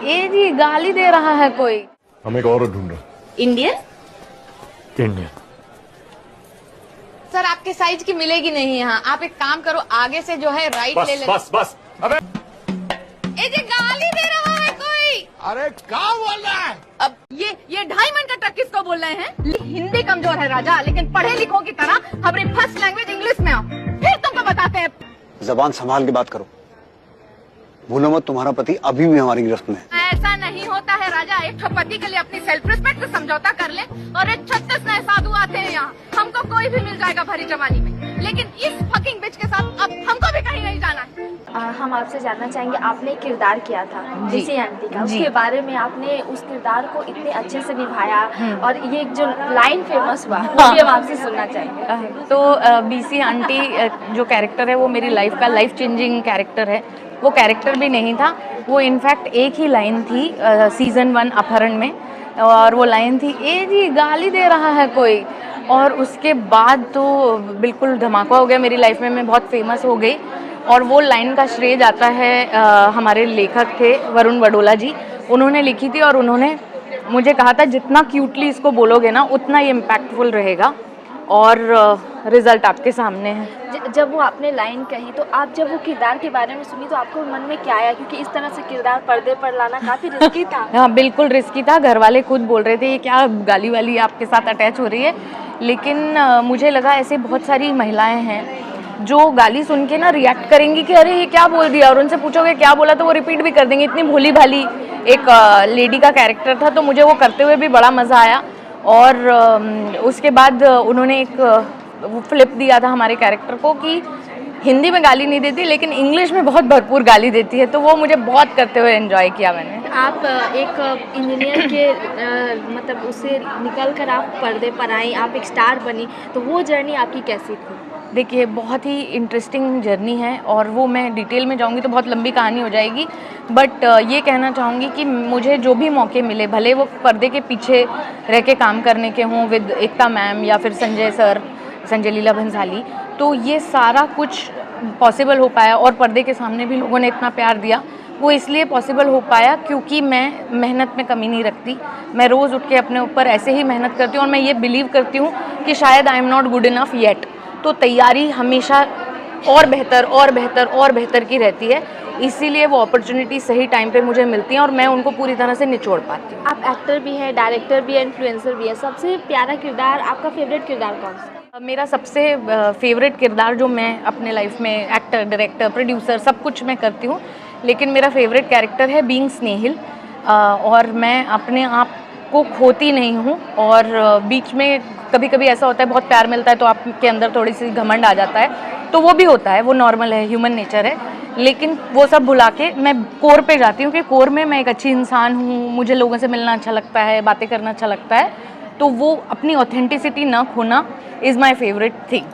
ए जी गाली दे रहा है कोई। हम एक और ढूंढ रहे। इंडियन? इंडियन। सर आपके साइज की मिलेगी नहीं यहाँ। आप एक काम करो, आगे से जो है राइट ले ले। बस बस अबे ए जी गाली दे रहा है कोई। अरे क्या बोल रहा है? अब ये 2.5 मन का ट्रक किसको बोल रहे हैं? हिंदी कमजोर है राजा, लेकिन पढ़े लिखों की तरह हमारी फर्स्ट लैंग्वेज इंग्लिश में आओ, फिर तुमको बताते हैं। जबान संभाल के बात करो, भूलो मत तुम्हारा पति अभी भी हमारी गिरफ्त में है। ऐसा नहीं होता है राजा। एक पति के लिए अपनी सेल्फ रिस्पेक्ट से समझौता कर ले। और एक 36 नए साधु आते हैं यहाँ, हमको कोई भी मिल जाएगा भरी जवानी में, लेकिन इस फकिंग बिच के साथ अब हमको भी कहीं नहीं जाना है। हम आपसे जानना चाहेंगे, आपने एक किरदार किया था बीसी आंटी का, उसके बारे में आपने उस किरदार को इतने अच्छे से निभाया और ये जो लाइन फेमस हुआ वो भी हम आपसे सुनना चाहेंगे। तो बीसी आंटी जो कैरेक्टर है वो मेरी लाइफ का लाइफ चेंजिंग कैरेक्टर है। वो कैरेक्टर भी नहीं था, वो इनफैक्ट एक ही लाइन थी सीज़न 1 अपहरण में, और वो लाइन थी ए जी गाली दे रहा है कोई। और उसके बाद तो बिल्कुल धमाका हो गया मेरी लाइफ में, मैं बहुत फेमस हो गई। और वो लाइन का श्रेय जाता है हमारे लेखक थे वरुण वडोला जी, उन्होंने लिखी थी और उन्होंने मुझे कहा था जितना क्यूटली इसको बोलोगे ना उतना ये इम्पैक्टफुल रहेगा, और रिजल्ट आपके सामने है। जब वो आपने लाइन कही तो आप जब वो किरदार के बारे में सुनी तो आपको मन में क्या आया, क्योंकि इस तरह से किरदार पर्दे पर लाना काफ़ी रिस्की था। हाँ बिल्कुल रिस्की था। घर वाले खुद बोल रहे थे ये क्या गाली वाली आपके साथ अटैच हो रही है, लेकिन मुझे लगा ऐसे बहुत सारी महिलाएं हैं जो गाली सुन के ना रिएक्ट करेंगी कि अरे ये क्या बोल दिया, और उनसे पूछोगे क्या बोला तो वो रिपीट भी कर देंगे। इतनी भोली भाली एक लेडी का कैरेक्टर था, तो मुझे वो करते हुए भी बड़ा मज़ा आया। और उसके बाद उन्होंने एक फ्लिप दिया था हमारे कैरेक्टर को कि हिंदी में गाली नहीं देती लेकिन इंग्लिश में बहुत भरपूर गाली देती है, तो वो मुझे बहुत करते हुए एंजॉय किया मैंने। आप एक इंजीनियर के मतलब उससे निकल कर आप पर्दे पर आई, आप एक स्टार बनी, तो वो जर्नी आपकी कैसी थी? देखिए बहुत ही इंटरेस्टिंग जर्नी है, और वो मैं डिटेल में जाऊंगी तो बहुत लंबी कहानी हो जाएगी। बट ये कहना चाहूँगी कि मुझे जो भी मौके मिले, भले वो पर्दे के पीछे रह के काम करने के हों विद एकता मैम या फिर संजय सर, संजय लीला भंसाली, तो ये सारा कुछ पॉसिबल हो पाया। और पर्दे के सामने भी लोगों ने इतना प्यार दिया, वो इसलिए पॉसिबल हो पाया क्योंकि मैं मेहनत में कमी नहीं रखती। मैं रोज़ उठ के अपने ऊपर ऐसे ही मेहनत करती हूँ, और मैं ये बिलीव करती हूँ कि शायद I am not good enough yet, तो तैयारी हमेशा और बेहतर और बेहतर और बेहतर की रहती है। इसीलिए वो अपॉर्चुनिटी सही टाइम पे मुझे मिलती हैं और मैं उनको पूरी तरह से निचोड़ पाती हूँ। आप एक्टर भी हैं, डायरेक्टर भी हैं, इन्फ्लुएंसर भी हैं। सबसे प्यारा किरदार, आपका फेवरेट किरदार कौन सा? मेरा सबसे फेवरेट किरदार जो मैं अपने लाइफ में एक्टर, डायरेक्टर, प्रोड्यूसर सब कुछ मैं करती हूँ, लेकिन मेरा फेवरेट कैरेक्टर है बीइंग स्नेहिल। और मैं अपने आप को खोती नहीं हूँ, और बीच में कभी कभी ऐसा होता है बहुत प्यार मिलता है तो आपके अंदर थोड़ी सी घमंड आ जाता है, तो वो भी होता है, वो नॉर्मल है, ह्यूमन नेचर है। लेकिन वो सब भुला के मैं कोर पे जाती हूँ कि कोर में मैं एक अच्छी इंसान हूँ, मुझे लोगों से मिलना अच्छा लगता है, बातें करना अच्छा लगता है, तो वो अपनी ऑथेंटिसिटी ना खोना इज़ माई फेवरेट थिंग।